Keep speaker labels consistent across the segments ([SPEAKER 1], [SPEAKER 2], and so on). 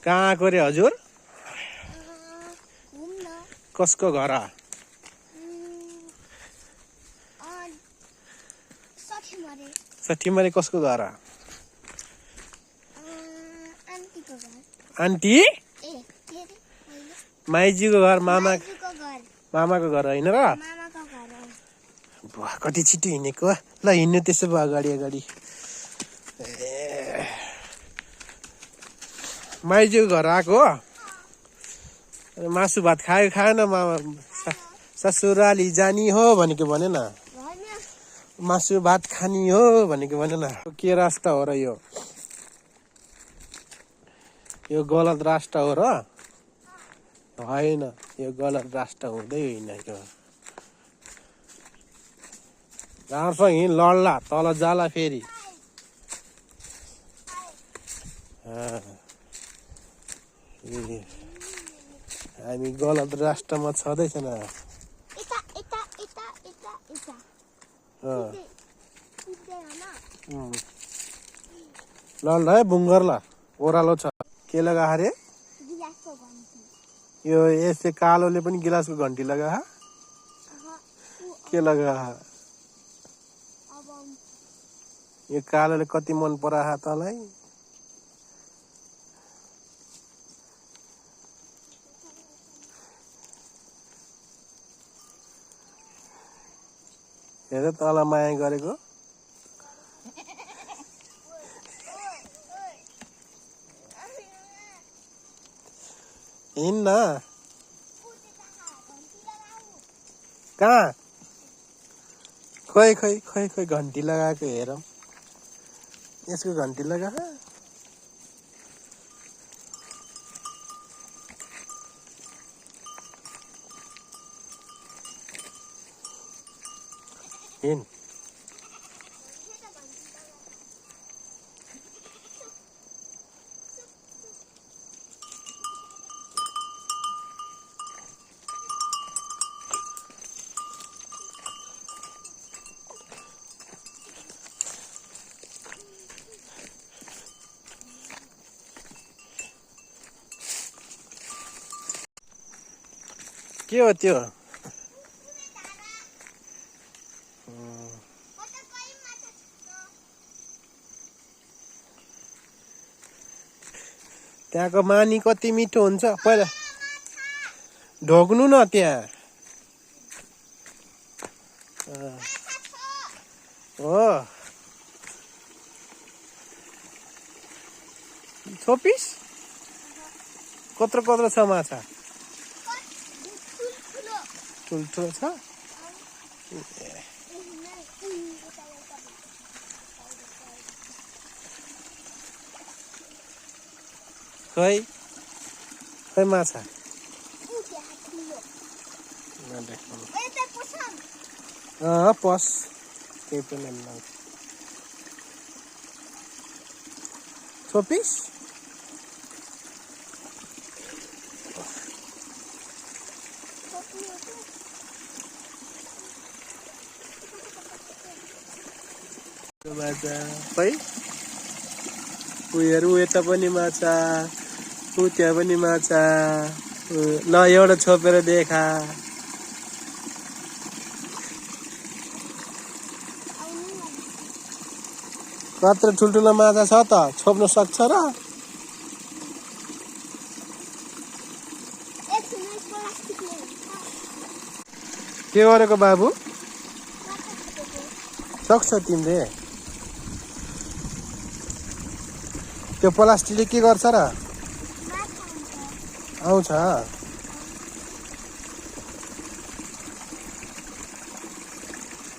[SPEAKER 1] कहाँ आएको रे हजुर? कसको घर? सठीमरे कसको घर? आन्टी माइजीको घर, मामाको घर होइन र? कति छिटो हिँडेको। ल हिँड्नु त्यसो भए अगाडि अगाडि। माइजीको घर आएको हो। मासु भात खायो खाएन मामा? ससुराली जानी हो भनेको भने न। मासु भात खानी हो भनेको भने न। के रास्ता हो र यो? यो गलत रास्ता हो र? होइन, यो गलत रास्ता हुँदै होइन। यो राम्रोसँग हिँड, लड्ला तल जाला फेरि। हामी गलत रास्तामा छँदैछन्। ल है बुङ्गरला ओह्रालो छ। के लगा रे? यो यस्तै कालोले पनि गिलासको घन्टी लगा। के लगा? यो कालोले कति मन परा तँलाई? हेर तँलाई माया गरेको। हिँड्न। कहाँ? खोइ खोइ खोइ खोइ घन्टी लगाएको हेरौँ। यसको घन्टी लगा। हिँड। के हो त्यो? त्यहाँको मानी कति मिठो हुन्छ। पहिला ढोग्नु न त्यहाँ। हो छोपिस कत्रो कत्रो छ माछा? ठुल्ठुलो छ। खै खै माछा पस केही पनि छोपिस। माछा खै उयोहरू यता पनि माछा, त्यहाँ पनि माछा। ल एउटा छोपेर देखा। कत्रो ठुल्ठुलो माछा छ त छोप्न सक्छ र? के गरेको बाबु? सक्छ तिमीले? त्यो प्लास्टिकले के गर्छ र? आउँछ।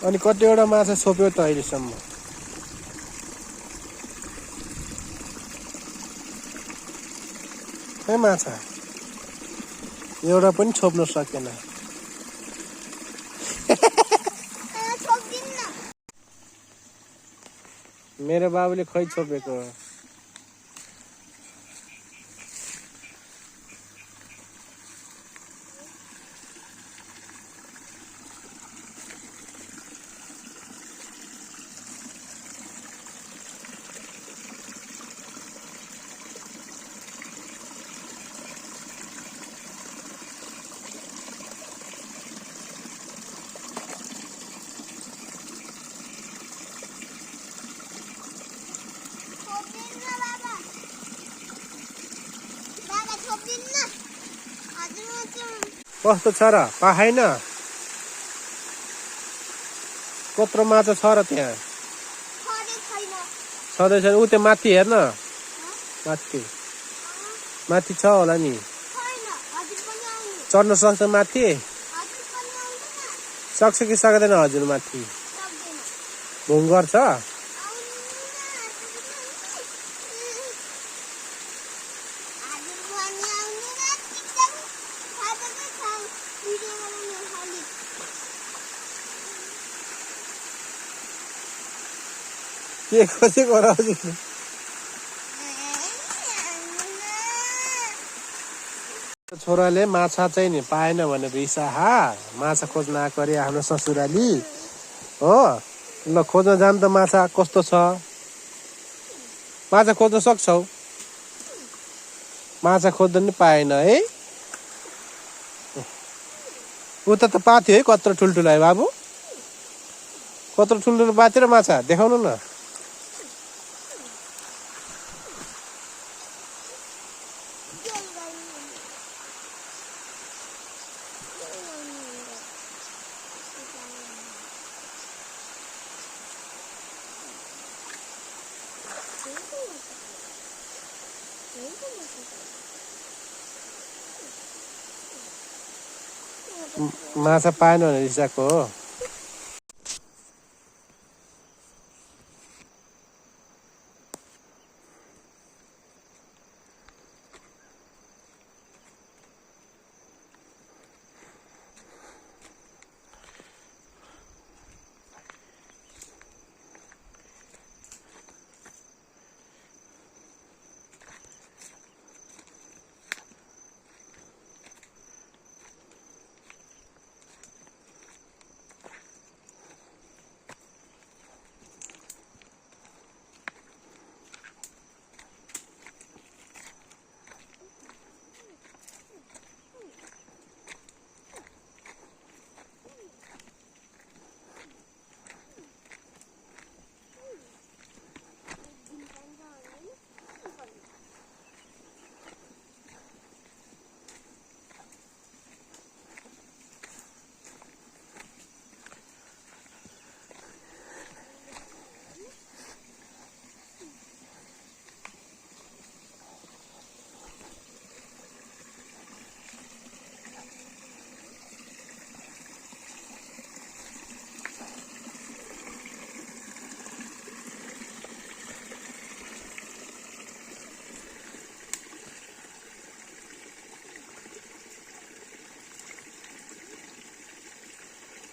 [SPEAKER 1] अनि कतिवटा माछा छोप्यो त अहिलेसम्म? खै माछा एउटा पनि छोप्न सकेन। मेरो बाबुले खै छोपेको। कस्तो छ र पाएन कत्रो माछा छ र त्यहाँ छँदै छैन उ त्यो माथि हेर्न माथि माथि छ होला नि चढ्न सक्छ माथि सक्छ कि सक्दैन हजुर माथि घुमघर छ के खोजेको र हजुर छोराले माछा चाहिँ नि पाएन भने रिसाहा माछा खोज्न आएको अरे आफ्नो ससुराली हो ल खोज्न जान त माछा कस्तो छ माछा खोज्न सक्छौ माछा खोज्न नि पाएन है उता त पाथ्यो है कत्रो ठुल्ठुलो है बाबु कत्रो ठुल्ठुलो पाथ्यो र माछा देखाउनु न माछा पाएन भने रिसाएको हो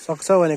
[SPEAKER 1] सक्छौ भने